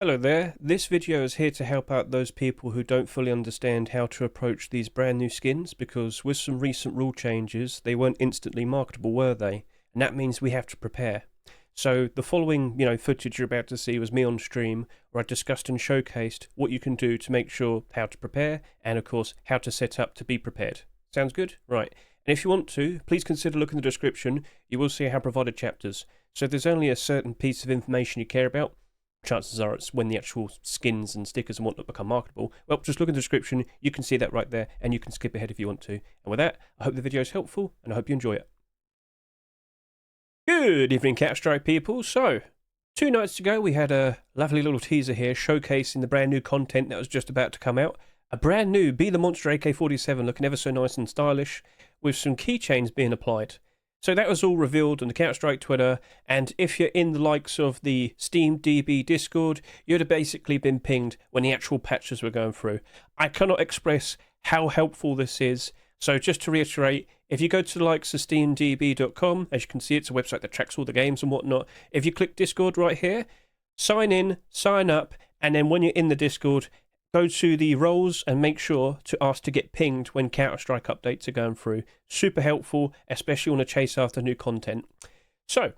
Hello there, this video is here to help out those people who don't fully understand how to approach these brand new skins, because with some recent rule changes they weren't instantly marketable, were they? And that means we have to prepare. So the following footage you're about to see was me on stream where I discussed and showcased what you can do to make sure how to prepare, and of course how to set up to be prepared. Sounds good? Right. And if you want to, please consider looking in the description. You will see I have provided chapters. So if there's only a certain piece of information you care about, chances are it's when the actual skins and stickers and whatnot become marketable. Well, just look in the description, you can see that right there, and you can skip ahead if you want to. And with that, I hope the video is helpful, and I hope you enjoy it. Good evening, Counter-Strike people. So, 2 nights ago, we had a lovely little teaser here showcasing the brand new content that was just about to come out. A brand new Be the Monster AK-47 looking ever so nice and stylish, with some keychains being applied. So that was all revealed on the Counter-Strike Twitter, and if you're in the likes of the SteamDB Discord, you'd have basically been pinged when the actual patches were going through. I cannot express how helpful this is. So just to reiterate, if you go to the likes of SteamDB.com, as you can see, it's a website that tracks all the games and whatnot. If you click Discord right here, sign in, sign up, and then when you're in the Discord, go to the roles and make sure to ask to get pinged when Counter-Strike updates are going through. Super helpful, especially on a chase after new content. So,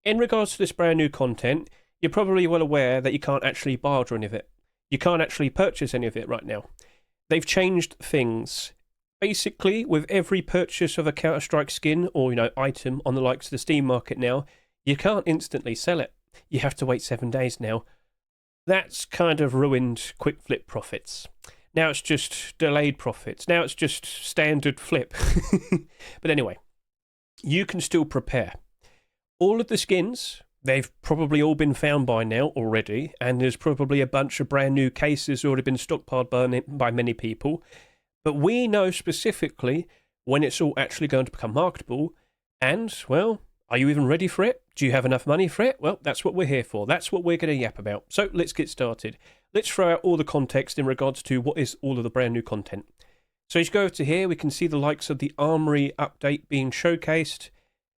in regards to this brand new content, you're probably well aware that you can't actually barter any of it. You can't actually purchase any of it right now. They've changed things. Basically, with every purchase of a Counter-Strike skin or item on the likes of the Steam market now, you can't instantly sell it. You have to wait 7 days now. That's kind of ruined quick flip profits. Now it's just delayed profits. Now it's just standard flip. But anyway, you can still prepare. All of the skins, they've probably all been found by now already, and there's probably a bunch of brand new cases already been stockpiled by many people. But we know specifically when it's all actually going to become marketable, and, well, are you even ready for it? Do you have enough money for it? Well, that's what we're here for. That's what we're going to yap about. So let's get started. Let's throw out all the context in regards to what is all of the brand new content. So as you go over to here, we can see the likes of the Armory update being showcased.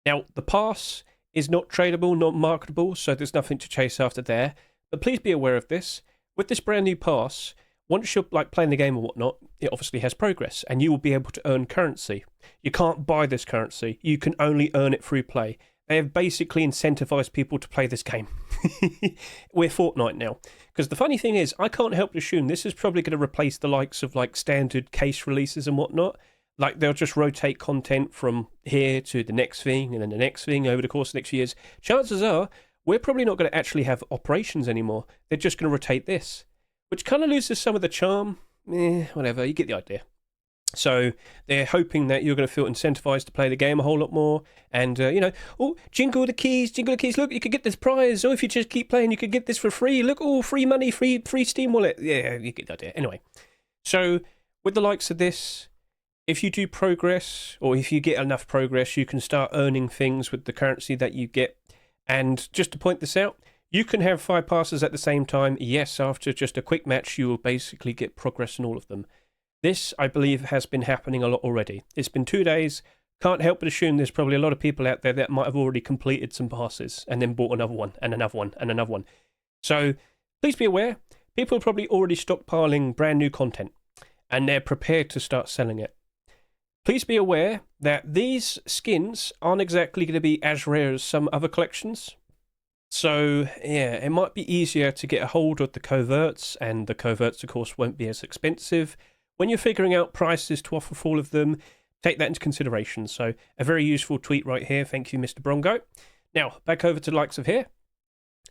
Now, the pass is not tradable, not marketable, so there's nothing to chase after there. But please be aware of this. With this brand new pass, once you're playing the game or whatnot, it obviously has progress, and you will be able to earn currency. You can't buy this currency. You can only earn it through play. They have basically incentivized people to play this game. We're Fortnite now. Because the funny thing is, I can't help but assume this is probably going to replace the likes of standard case releases and whatnot. They'll just rotate content from here to the next thing and then the next thing over the course of the next few years. Chances are, we're probably not going to actually have operations anymore. They're just going to rotate this, which kind of loses some of the charm. Whatever, you get the idea. So they're hoping that you're going to feel incentivized to play the game a whole lot more. And, oh, jingle the keys, look, you could get this prize. Oh, if you just keep playing, you could get this for free. Look, oh, free money, free Steam wallet. Yeah, you get the idea. Anyway, so with the likes of this, if you do progress, or if you get enough progress, you can start earning things with the currency that you get. And just to point this out, you can have 5 passes at the same time. Yes, after just a quick match, you will basically get progress in all of them. This, I believe, has been happening a lot already. It's been 2 days. Can't help but assume there's probably a lot of people out there that might have already completed some passes and then bought another one and another one and another one. So please be aware, people are probably already stockpiling brand new content and they're prepared to start selling it. Please be aware that these skins aren't exactly going to be as rare as some other collections. So, yeah, it might be easier to get a hold of the coverts, and the coverts, of course, won't be as expensive. When you're figuring out prices to offer for all of them, take that into consideration. So, a very useful tweet right here. Thank you, Mr. Brongo. Now, back over to the likes of here.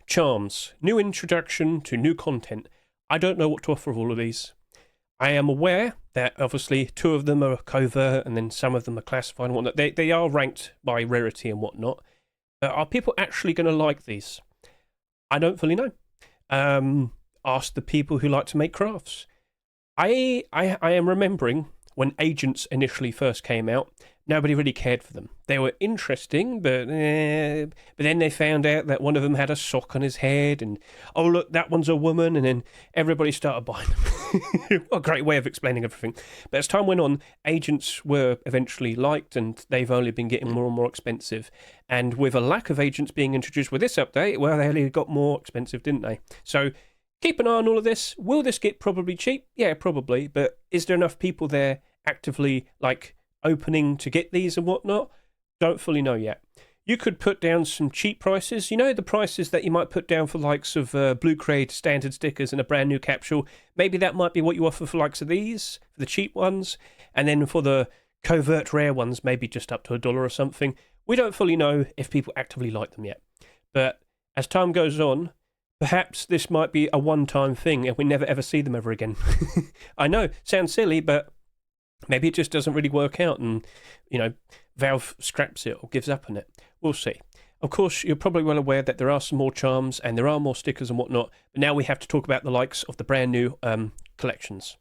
Charms. New introduction to new content. I don't know what to offer of all of these. I am aware that, obviously, 2 of them are covert, and then some of them are classified and whatnot. They are ranked by rarity and whatnot. Are people actually going to like these? I don't fully know. Ask the people who like to make crafts. I am remembering when agents initially first came out, nobody really cared for them. They were interesting, but then they found out that one of them had a sock on his head, and oh look, that one's a woman, and then everybody started buying them. What a great way of explaining everything. But as time went on, agents were eventually liked, and they've only been getting more and more expensive. And with a lack of agents being introduced with this update, well, they only got more expensive, didn't they? So keep an eye on all of this. Will this get probably cheap? Yeah, probably. But is there enough people there actively like opening to get these and whatnot? Don't fully know yet. You could put down some cheap prices. You know, the prices that you might put down for likes of Blue Crate standard stickers and a brand new capsule. Maybe that might be what you offer for likes of these, for the cheap ones. And then for the covert rare ones, maybe just up to $1 or something. We don't fully know if people actively like them yet. But as time goes on, perhaps this might be a one-time thing and we never ever see them ever again. I know, sounds silly, but maybe it just doesn't really work out and, you know, Valve scraps it or gives up on it. We'll see. Of course, you're probably well aware that there are some more charms and there are more stickers and whatnot, but now we have to talk about the likes of the brand new collections.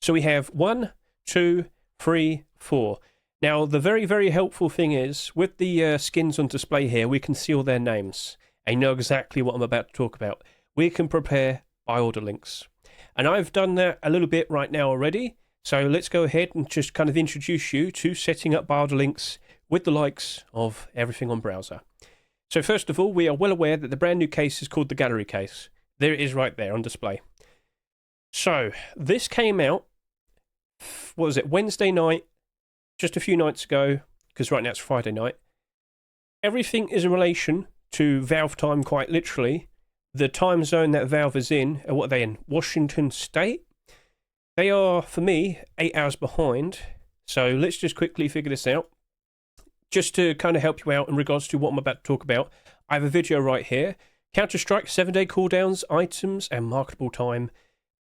So we have 1, 2, 3, 4. Now, the very, very helpful thing is, with the skins on display here, we can see all their names and know exactly what I'm about to talk about. We can prepare buy order links. And I've done that a little bit right now already, so let's go ahead and just kind of introduce you to setting up buy order links with the likes of everything on browser. So first of all, we are well aware that the brand new case is called the Gallery case. There it is right there on display. So this came out, what was it, Wednesday night, just a few nights ago, because right now it's Friday night. Everything is in relation to Valve time, quite literally. The time zone that Valve is in, what are they in? Washington State? They are, for me, 8 hours behind. So let's just quickly figure this out. Just to kind of help you out in regards to what I'm about to talk about, I have a video right here. Counter-Strike 7-day cooldowns, items, and marketable time.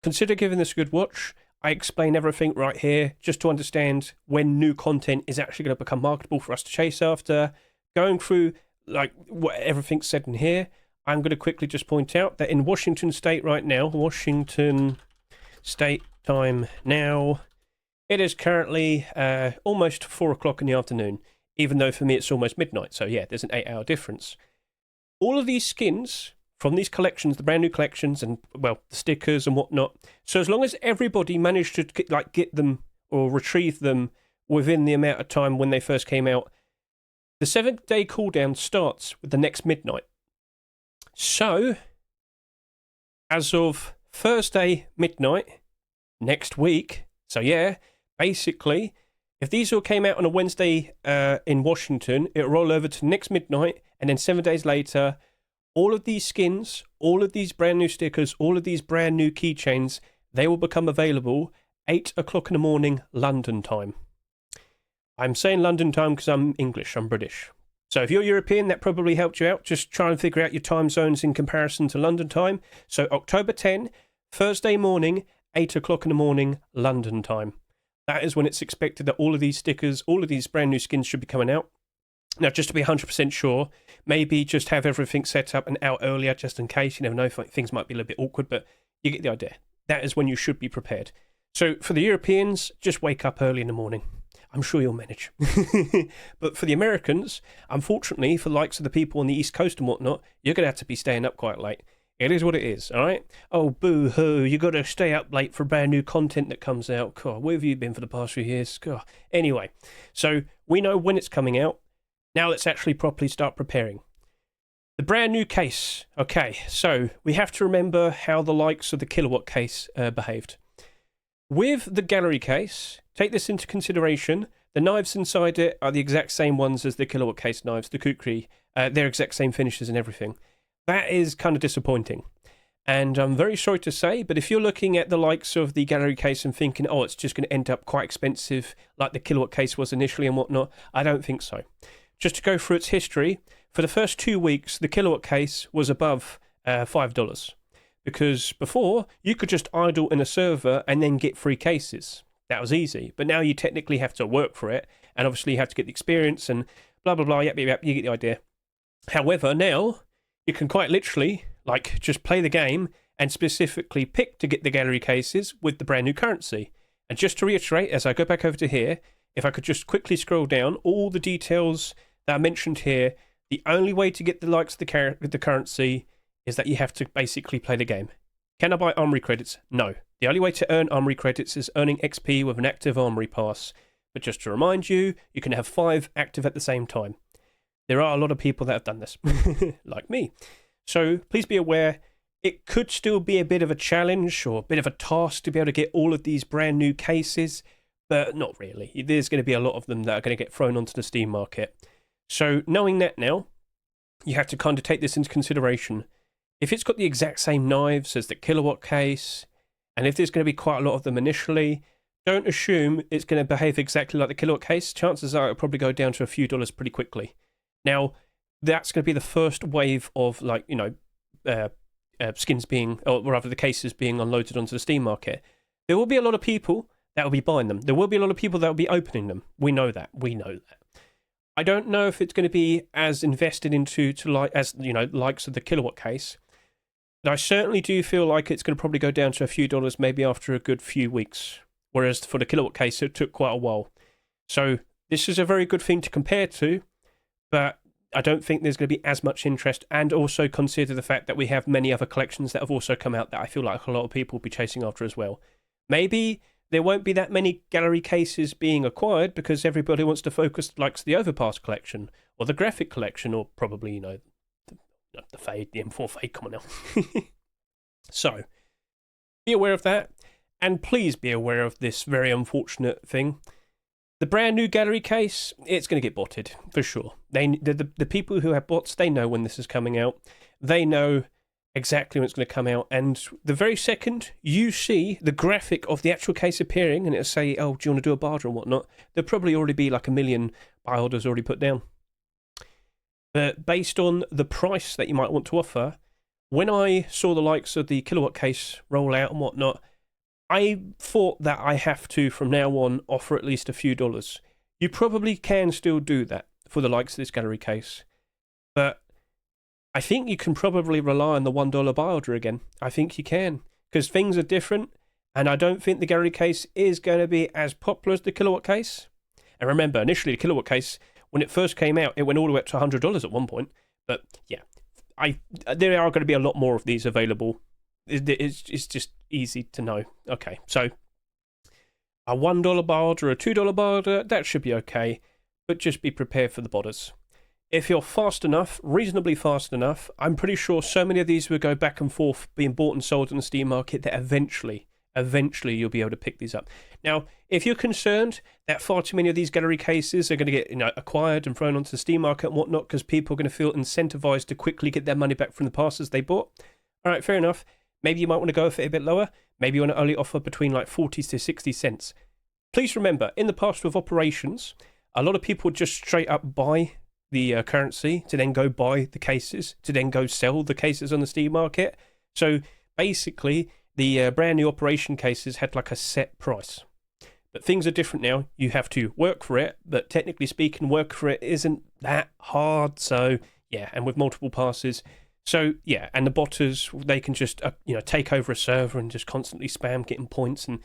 Consider giving this a good watch. I explain everything right here just to understand when new content is actually going to become marketable for us to chase after. Going through like what everything's said in here, I'm going to quickly just point out that in Washington State right now, Washington State time now, it is currently almost 4 o'clock in the afternoon, even though for me it's almost midnight. So yeah, there's an 8-hour difference. All of these skins from these collections, the brand new collections and, well, the stickers and whatnot. So as long as everybody managed to get them or retrieve them within the amount of time when they first came out, the 7-day cooldown starts with the next midnight. So, as of Thursday midnight next week, so yeah, basically, if these all came out on a Wednesday in Washington, it'll roll over to next midnight, and then 7 days later, all of these skins, all of these brand new stickers, all of these brand new keychains, they will become available 8 o'clock in the morning London time. I'm saying London time because I'm English, I'm British. So if you're European, that probably helped you out. Just try and figure out your time zones in comparison to London time. So October 10, Thursday morning, 8 o'clock in the morning London time. That is when it's expected that all of these stickers, all of these brand new skins should be coming out. Now, just to be 100% sure, maybe just have everything set up and out earlier just in case. You never know, things might be a little bit awkward, but you get the idea. That is when you should be prepared. So for the Europeans, just wake up early in the morning. I'm sure you'll manage. But for the Americans, unfortunately, for the likes of the people on the East Coast and whatnot, you're going to have to be staying up quite late. It is what it is, all right? Oh, boo-hoo, you got to stay up late for brand new content that comes out. God, where have you been for the past few years? God. Anyway, so we know when it's coming out. Now let's actually properly start preparing. The brand new case. Okay, so we have to remember how the likes of the Kilowatt case behaved. With the Gallery case, take this into consideration. The knives inside it are the exact same ones as the Kilowatt case knives, the GOOly. They're exact same finishes and everything. That is kind of disappointing. And I'm very sorry to say, but if you're looking at the likes of the Gallery case and thinking, oh, it's just going to end up quite expensive like the Kilowatt case was initially and whatnot, I don't think so. Just to go through its history, for the first 2 weeks, the Kilowatt case was above $5. Because before, you could just idle in a server and then get free cases. That was easy. But now you technically have to work for it. And obviously you have to get the experience and blah, blah, blah. Yep, you get the idea. However, now you can quite literally just play the game and specifically pick to get the Gallery cases with the brand new currency. And just to reiterate, as I go back over to here, if I could just quickly scroll down, all the details that I mentioned here, the only way to get the likes of the currency is that you have to basically play the game. Can I buy Armory credits? No. The only way to earn Armory credits is earning XP with an active Armory pass. But just to remind you, you can have 5 active at the same time. There are a lot of people that have done this, like me. So please be aware, It could still be a bit of a challenge or a bit of a task to be able to get all of these brand new cases, but not really. There's going to be a lot of them that are going to get thrown onto the Steam market. So knowing that now, you have to kind of take this into consideration. If it's got the exact same knives as the Kilowatt case, and if there's going to be quite a lot of them initially, don't assume it's going to behave exactly like the Kilowatt case. Chances are it'll probably go down to a few dollars pretty quickly. Now, that's going to be the first wave of, like, you know, skins being, or rather the cases being unloaded onto the Steam market. There will be a lot of people that will be buying them. There will be a lot of people that will be opening them. We know that. I don't know if it's going to be as invested into like, as, you know, likes of the Kilowatt case. But I certainly do feel like it's going to probably go down to a few dollars maybe after a good few weeks. Whereas for the Kilowatt case, it took quite a while. So this is a very good thing to compare to, but I don't think there's going to be as much interest, and also consider the fact that we have many other collections that have also come out that I feel like a lot of people will be chasing after as well. Maybe there won't be that many gallery cases being acquired because everybody wants to focus like the Overpass collection or the Graphic collection, or probably, you know, the Fade, the M4 Fade, come on now. So, be aware of that, and please be aware of this very unfortunate thing. The brand new gallery case, it's going to get botted, for sure. The people who have bots, they know when this is coming out. They know exactly when it's going to come out, and the very second you see the graphic of the actual case appearing, and it'll say, oh, do you want to do a buy order and whatnot, there'll probably already be like 1 million buy orders already put down. But based on the price that you might want to offer, when I saw the likes of the Kilowatt case roll out and whatnot, I thought that I have to, from now on, offer at least a few dollars. You probably can still do that for the likes of this gallery case, but I think you can probably rely on the $1 buy order again. I think you can, because things are different, and I don't think the gallery case is going to be as popular as the Kilowatt case. And remember, initially the Kilowatt case, when it first came out, it went all the way up to $100 at one point. But yeah, there are going to be a lot more of these available. It's just easy to know. Okay, so a $1 buy order, a $2 buy order, that should be okay, but just be prepared for the botters. If you're fast enough, reasonably fast enough, I'm pretty sure so many of these will go back and forth being bought and sold on the Steam market that eventually you'll be able to pick these up. Now, if you're concerned that far too many of these gallery cases are going to get, you know, acquired and thrown onto the Steam market and whatnot because people are going to feel incentivized to quickly get their money back from the passes they bought, all right, fair enough. Maybe you might want to go for it a bit lower. Maybe you want to only offer between like 40 to 60 cents. Please remember, in the past with operations, a lot of people would just straight up buy the currency to then go buy the cases, to then go sell the cases on the Steam market. So basically, the brand new operation cases had like a set price. But things are different now. You have to work for it, but technically speaking, work for it isn't that hard. So yeah, and with multiple passes. So yeah, and the botters, they can just take over a server and just constantly spam getting points, and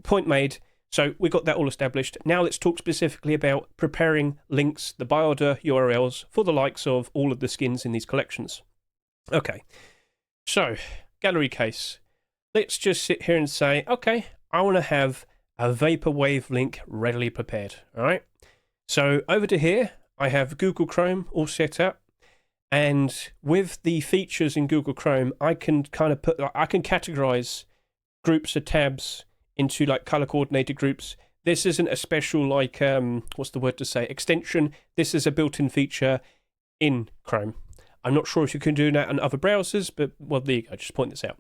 point made. So we got that all established. Now let's talk specifically about preparing links, the buy order URLs for the likes of all of the skins in these collections. Okay, so gallery case. Let's just sit here and say, okay, I want to have a Vaporwave link readily prepared. All right. So over to here, I have Google Chrome all set up. And with the features in Google Chrome, I can categorize groups of tabs into like color coordinated groups. This isn't a special like extension. This is a built-in feature in Chrome. I'm not sure if you can do that on other browsers, but well, there you go. Just point this out.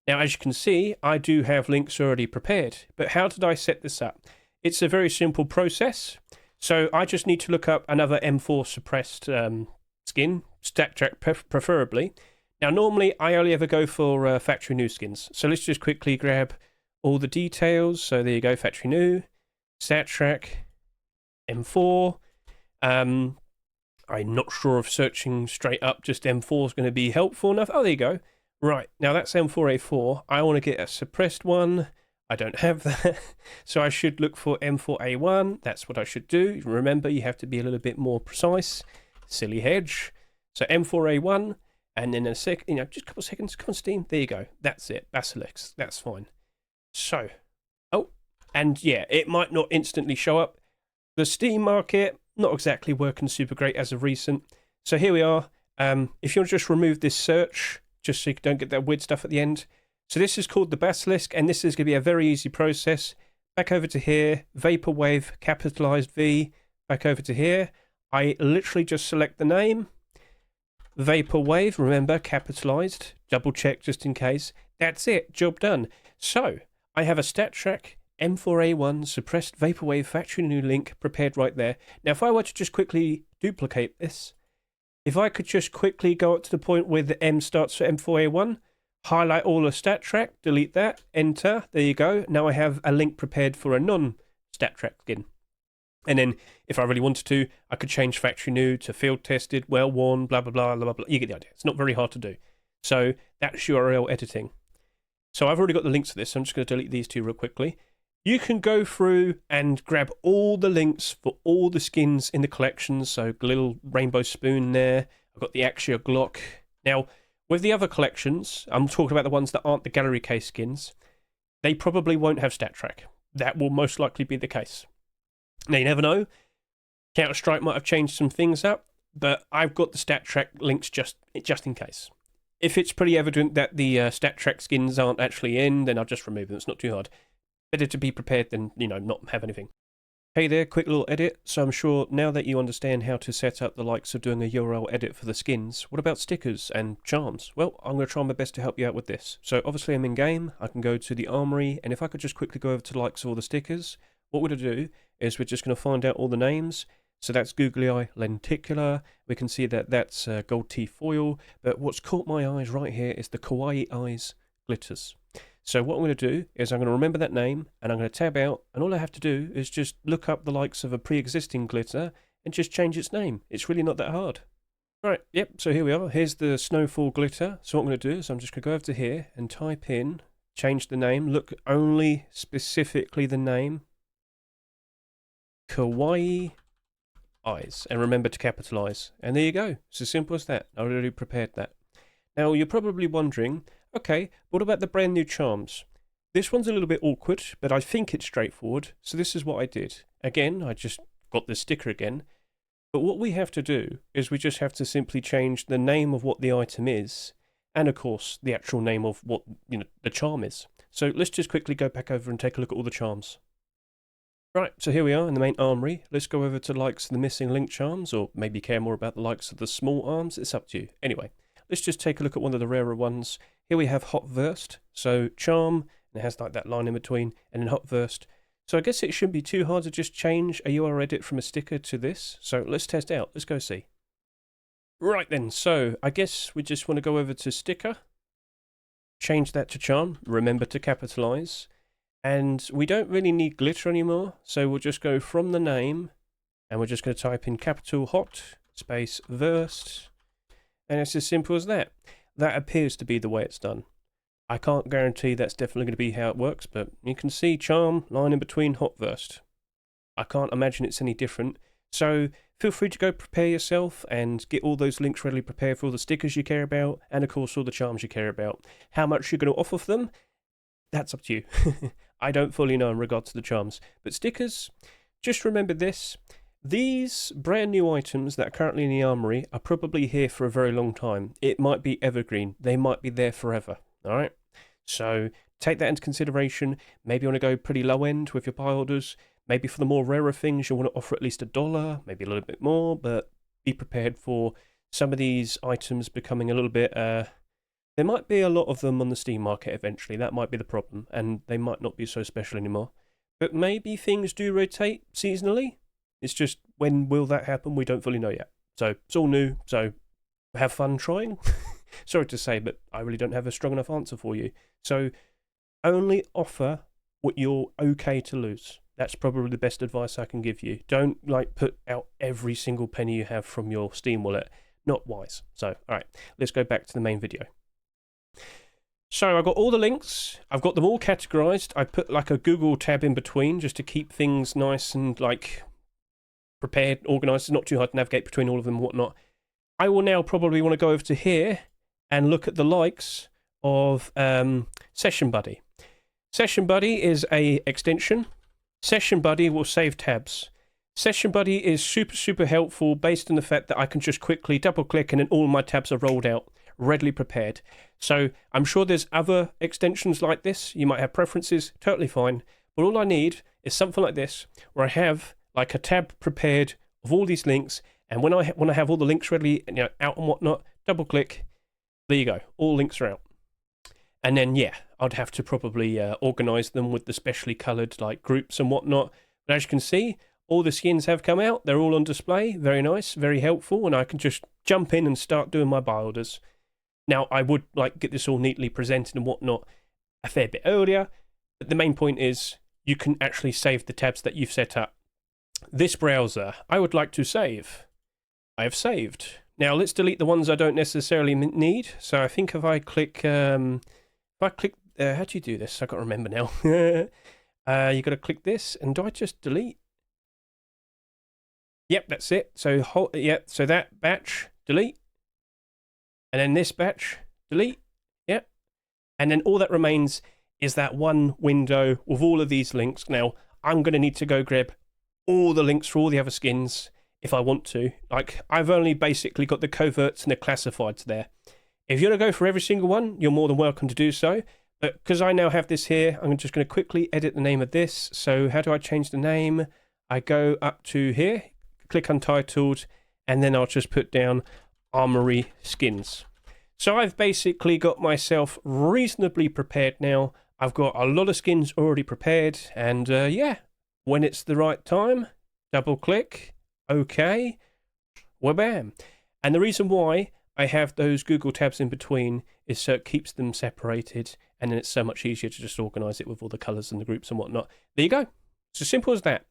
Now, as you can see, I do have links already prepared. But how did I set this up? It's a very simple process. So I just need to look up another M4 suppressed skin, stack track preferably. Now, normally I only ever go for factory new skins. So let's just quickly grab all the details. So there you go, factory new, stat track, M4. I'm not sure if searching straight up just M4 is going to be helpful enough. Oh, there you go. Right, now that's M4A4. I want to get a suppressed one. I don't have that. So I should look for M4A1. That's what I should do. Remember, you have to be a little bit more precise. Silly hedge. So M4A1, and then just a couple of seconds. Come on, Steam. There you go. That's it. Basilisk. That's fine. So, and yeah, it might not instantly show up. The Steam market, not exactly working super great as of recent. So here we are. If you want to just remove this search, just so you don't get that weird stuff at the end. So this is called the Basilisk, and this is going to be a very easy process. Back over to here, Vaporwave, capitalized V, back over to here. I literally just select the name, Vaporwave, remember, capitalized, double check just in case. That's it, job done. So, I have a stat track, M4A1, suppressed Vaporwave factory new link prepared right there. Now, if I were to just quickly duplicate this, if I could just quickly go up to the point where the M starts for M4A1, highlight all the stat track, delete that, enter, there you go. Now I have a link prepared for a non-stat track skin. And then, if I really wanted to, I could change factory new to field tested, well worn, blah, blah, blah, blah, blah. You get the idea. It's not very hard to do. So that's URL editing. So I've already got the links to this. So I'm just going to delete these two real quickly. You can go through and grab all the links for all the skins in the collections. So little rainbow spoon there. I've got the Axia Glock. Now, with the other collections, I'm talking about the ones that aren't the gallery case skins. They probably won't have stat track. That will most likely be the case. Now, you never know. Counter-Strike might have changed some things up, but I've got the stat track links just in case. If it's pretty evident that the stat track skins aren't actually in, then I'll just remove them. It's not too hard. Better to be prepared than, not have anything. Hey there, quick little edit. So I'm sure now that you understand how to set up the likes of doing a URL edit for the skins, what about stickers and charms? Well, I'm going to try my best to help you out with this. So obviously I'm in game. I can go to the Armory, and if I could just quickly go over to the likes of all the stickers, what we're going to do is we're just going to find out all the names. So that's Googly Eye Lenticular. We can see that that's Gold Tea Foil. But what's caught my eyes right here is the Kawaii Eyes Glitters. So what I'm going to do is I'm going to remember that name, and I'm going to tab out, and all I have to do is just look up the likes of a pre-existing glitter and just change its name. It's really not that hard. Right, yep, so here we are. Here's the Snowfall Glitter. So what I'm going to do is I'm just going to go over to here and type in, change the name, look only specifically the name, Kawaii Eyes, and remember to capitalize. And there you go. It's as simple as that. I already prepared that. Now, you're probably wondering, okay, what about the brand new charms? This one's a little bit awkward, but I think it's straightforward. So this is what I did. Again, I just got the sticker again. But what we have to do is we just have to simply change the name of what the item is, and of course, the actual name of what the charm is. So let's just quickly go back over and take a look at all the charms. Right, so here we are in the main armory. Let's go over to the likes of the missing link charms, or maybe care more about the likes of the small arms. It's up to you. Anyway, let's just take a look at one of the rarer ones. Here we have Hot Versed. So charm, and it has like that line in between, and then Hot Versed. So I guess it shouldn't be too hard to just change a URL edit from a sticker to this. So let's test it out. Let's go see. Right then, so I guess we just want to go over to sticker, change that to charm, remember to capitalize. And we don't really need glitter anymore, so we'll just go from the name, and we're just going to type in capital hot, space versed, and it's as simple as that. That appears to be the way it's done. I can't guarantee that's definitely going to be how it works, but you can see charm, line in between, hot versed. I can't imagine it's any different, so feel free to go prepare yourself and get all those links ready prepared for all the stickers you care about, and of course all the charms you care about. How much you're going to offer for them? That's up to you. I don't fully know in regards to the charms. But stickers, just remember this. These brand new items that are currently in the armory are probably here for a very long time. It might be evergreen. They might be there forever. Alright? So take that into consideration. Maybe you want to go pretty low end with your buy orders. Maybe for the more rarer things you want to offer at least $1, maybe a little bit more, but be prepared for some of these items becoming a little bit there might be a lot of them on the Steam market eventually. That might be the problem, and they might not be so special anymore. But maybe things do rotate seasonally. It's just, when will that happen? We don't fully know yet. So it's all new, so have fun trying. Sorry to say, but I really don't have a strong enough answer for you. So only offer what you're okay to lose. That's probably the best advice I can give you. Don't put out every single penny you have from your Steam wallet. Not wise. So, alright, let's go back to the main video. So I've got all the links, I've got them all categorized. I put a Google tab in between just to keep things nice and prepared, organized. It's not too hard to navigate between all of them and whatnot. I will now probably want to go over to here and look at the likes of Session Buddy. Session Buddy is a extension. Session Buddy will save tabs. Session Buddy is super helpful based on the fact that I can just quickly double click and then all my tabs are rolled out. readily prepared. So I'm sure there's other extensions like this. You might have preferences, totally fine. But all I need is something like this, where I have like a tab prepared of all these links, and when I have all the links readily, out and whatnot, double click, there you go, all links are out. And then yeah, I'd have to probably organize them with the specially colored like groups and whatnot. But as you can see, all the skins have come out. They're all on display. Very nice, very helpful, and I can just jump in and start doing my buy orders. Now I would like get this all neatly presented and whatnot a fair bit earlier, but the main point is you can actually save the tabs that you've set up. This browser, I would like to save. I have saved. Now let's delete the ones I don't necessarily need. So I think if I click, how do you do this? I can't remember now. You got to click this, and do I just delete? Yep, that's it. So so that batch, delete, and then this batch, delete. Yep, and then all that remains is that one window with all of these links. Now I'm going to need to go grab all the links for all the other skins if I want to. Like, I've only basically got the coverts and the classifieds there. If you want to go for every single one, you're more than welcome to do so. But because I now have this here, I'm just going to quickly edit the name of this. So how do I change the name? I go up to here, click Untitled, and then I'll just put down Armory Skins. So I've basically got myself reasonably prepared now. I've got a lot of skins already prepared, and yeah, when it's the right time, double click, okay, wha-bam. And the reason why I have those Google tabs in between is so it keeps them separated, and then it's so much easier to just organize it with all the colors and the groups and whatnot. There you go. It's as simple as that.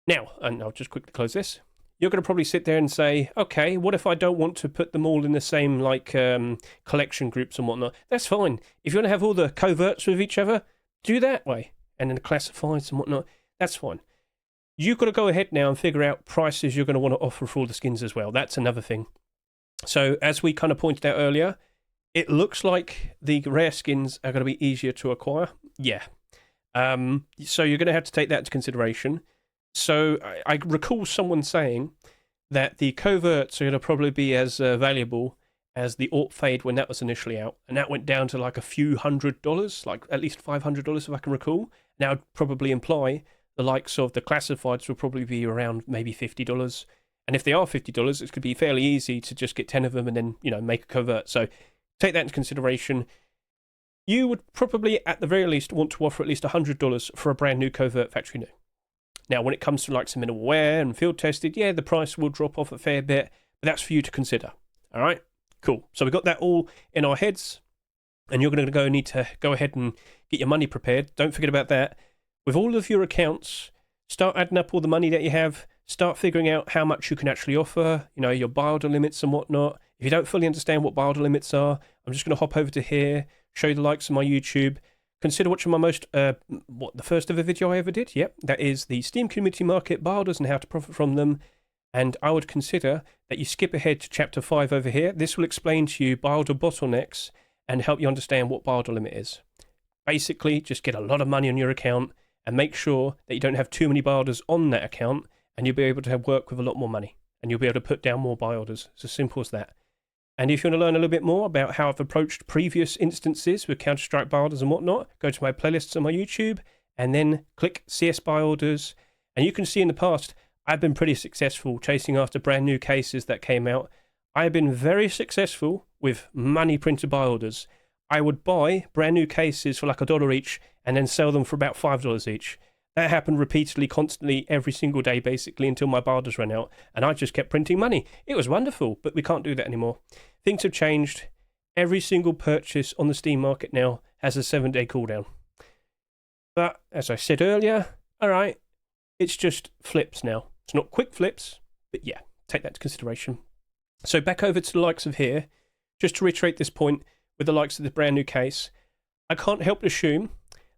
Now, and I'll just quickly close this. You're going to probably sit there and say, okay, what if I don't want to put them all in the same like collection groups and whatnot? That's fine. If you want to have all the coverts with each other, do that way. And then the classifieds and whatnot, that's fine. You've got to go ahead now and figure out prices you're going to want to offer for all the skins as well. That's another thing. So as we kind of pointed out earlier, it looks like the rare skins are going to be easier to acquire. Yeah. So you're going to have to take that into consideration. So I recall someone saying that the coverts are going to probably be as valuable as the AURT Fade when that was initially out. And that went down to like a few $100s, like at least $500 if I can recall. Now I'd probably imply the likes of the classifieds will probably be around maybe $50. And if they are $50, it could be fairly easy to just get 10 of them and then, make a covert. So take that into consideration. You would probably, at the very least, want to offer at least $100 for a brand new covert factory new. Now, when it comes to like some minimal wear and field tested, yeah, the price will drop off a fair bit, but that's for you to consider. All right, cool. So we've got that all in our heads, and you're going to need to go ahead and get your money prepared. Don't forget about that. With all of your accounts, start adding up all the money that you have. Start figuring out how much you can actually offer, your buy order limits and whatnot. If you don't fully understand what buy order limits are, I'm just going to hop over to here, show you the likes of my YouTube. Consider watching my most, the first ever video I ever did. Yep, that is the Steam Community Market buy orders and how to profit from them. And I would consider that you skip ahead to chapter 5 over here. This will explain to you buy order bottlenecks and help you understand what buy order limit is. Basically, just get a lot of money on your account and make sure that you don't have too many buy orders on that account, and you'll be able to work with a lot more money, and you'll be able to put down more buy orders. It's as simple as that. And if you want to learn a little bit more about how I've approached previous instances with Counter-Strike buy orders and whatnot, go to my playlists on my YouTube and then click CS buy orders. And you can see in the past, I've been pretty successful chasing after brand new cases that came out. I've been very successful with money printed buy orders. I would buy brand new cases for like $1 each and then sell them for about $5 each. That happened repeatedly, constantly, every single day, basically, until my buy orders ran out, and I just kept printing money. It was wonderful, but we can't do that anymore. Things have changed. Every single purchase on the Steam market now has a 7-day cooldown. But, as I said earlier, alright, it's just flips now. It's not quick flips, but yeah, take that into consideration. So back over to the likes of here, just to reiterate this point, with the likes of the brand new case, I can't help but assume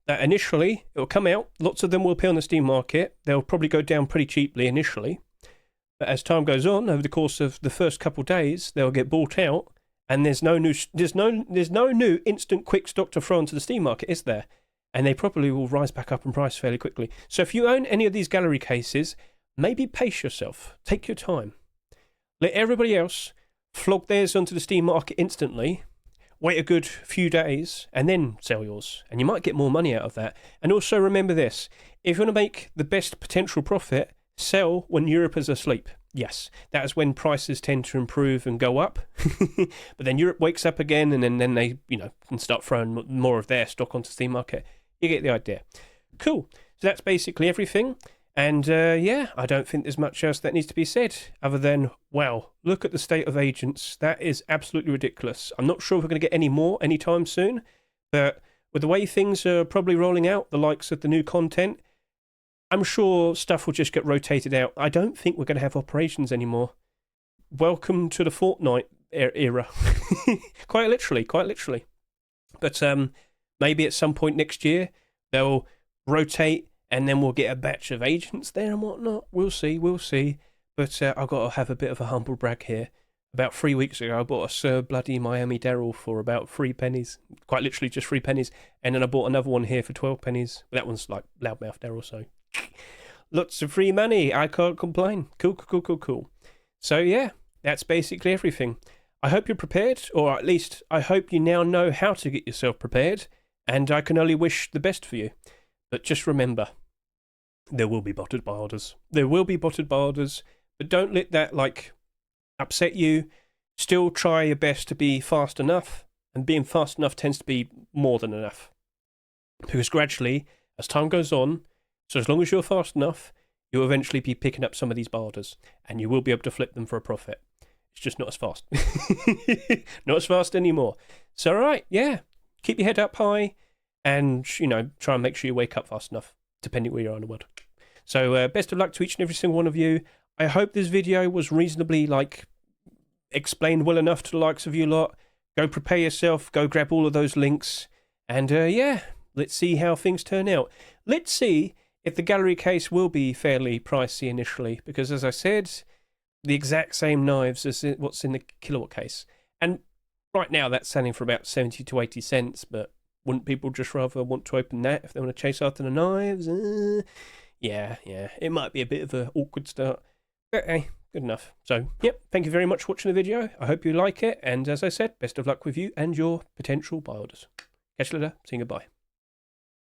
that initially it will come out, lots of them will appear on the Steam market, they'll probably go down pretty cheaply initially, but as time goes on, over the course of the first couple of days, they'll get bought out, and there's no new instant quick stock to throw onto the Steam market, is there? And they probably will rise back up in price fairly quickly. So if you own any of these gallery cases, maybe pace yourself, take your time. Let everybody else flog theirs onto the Steam market instantly, wait a good few days, and then sell yours. And you might get more money out of that. And also remember this, if you want to make the best potential profit, sell when Europe is asleep. Yes, that is when prices tend to improve and go up. But then Europe wakes up again, and then they, can start throwing more of their stock onto Steam market. You get the idea. Cool. So that's basically everything. And yeah, I don't think there's much else that needs to be said other than, wow, look at the state of agents. That is absolutely ridiculous. I'm not sure if we're going to get any more anytime soon, but with the way things are probably rolling out, the likes of the new content, I'm sure stuff will just get rotated out. I don't think we're going to have operations anymore. Welcome to the Fortnite era. Quite literally. But maybe at some point next year, they'll rotate and then we'll get a batch of agents there and whatnot. We'll see. But I've got to have a bit of a humble brag here. About 3 weeks ago, I bought a Sir Bloody Miami Darryl for about 3 pennies. Quite literally just 3 pennies. And then I bought another one here for 12 pennies. That one's like loudmouth Darryl, so lots of free money. I can't complain. Cool. So yeah, that's basically everything. I hope you're prepared, or at least I hope you now know how to get yourself prepared. And I can only wish the best for you. But just remember, there will be botted by orders. But don't let that upset you. Still try your best to be fast enough, and being fast enough tends to be more than enough. Because gradually, as time goes on, so as long as you're fast enough, you'll eventually be picking up some of these barters, and you will be able to flip them for a profit. It's just not as fast. Not as fast anymore. So alright, yeah. Keep your head up high, and try and make sure you wake up fast enough, depending where you are in the world. So best of luck to each and every single one of you. I hope this video was reasonably explained well enough to the likes of you lot. Go prepare yourself, go grab all of those links, and yeah, let's see how things turn out. Let's see if the gallery case will be fairly pricey initially, because as I said, the exact same knives as what's in the kilowatt case. And right now that's selling for about 70 to 80 cents, but wouldn't people just rather want to open that if they want to chase after the knives? Yeah, it might be a bit of an awkward start, but hey, good enough. So, yep, thank you very much for watching the video. I hope you like it, and as I said, best of luck with you and your potential buy orders. Catch you later. See you, goodbye.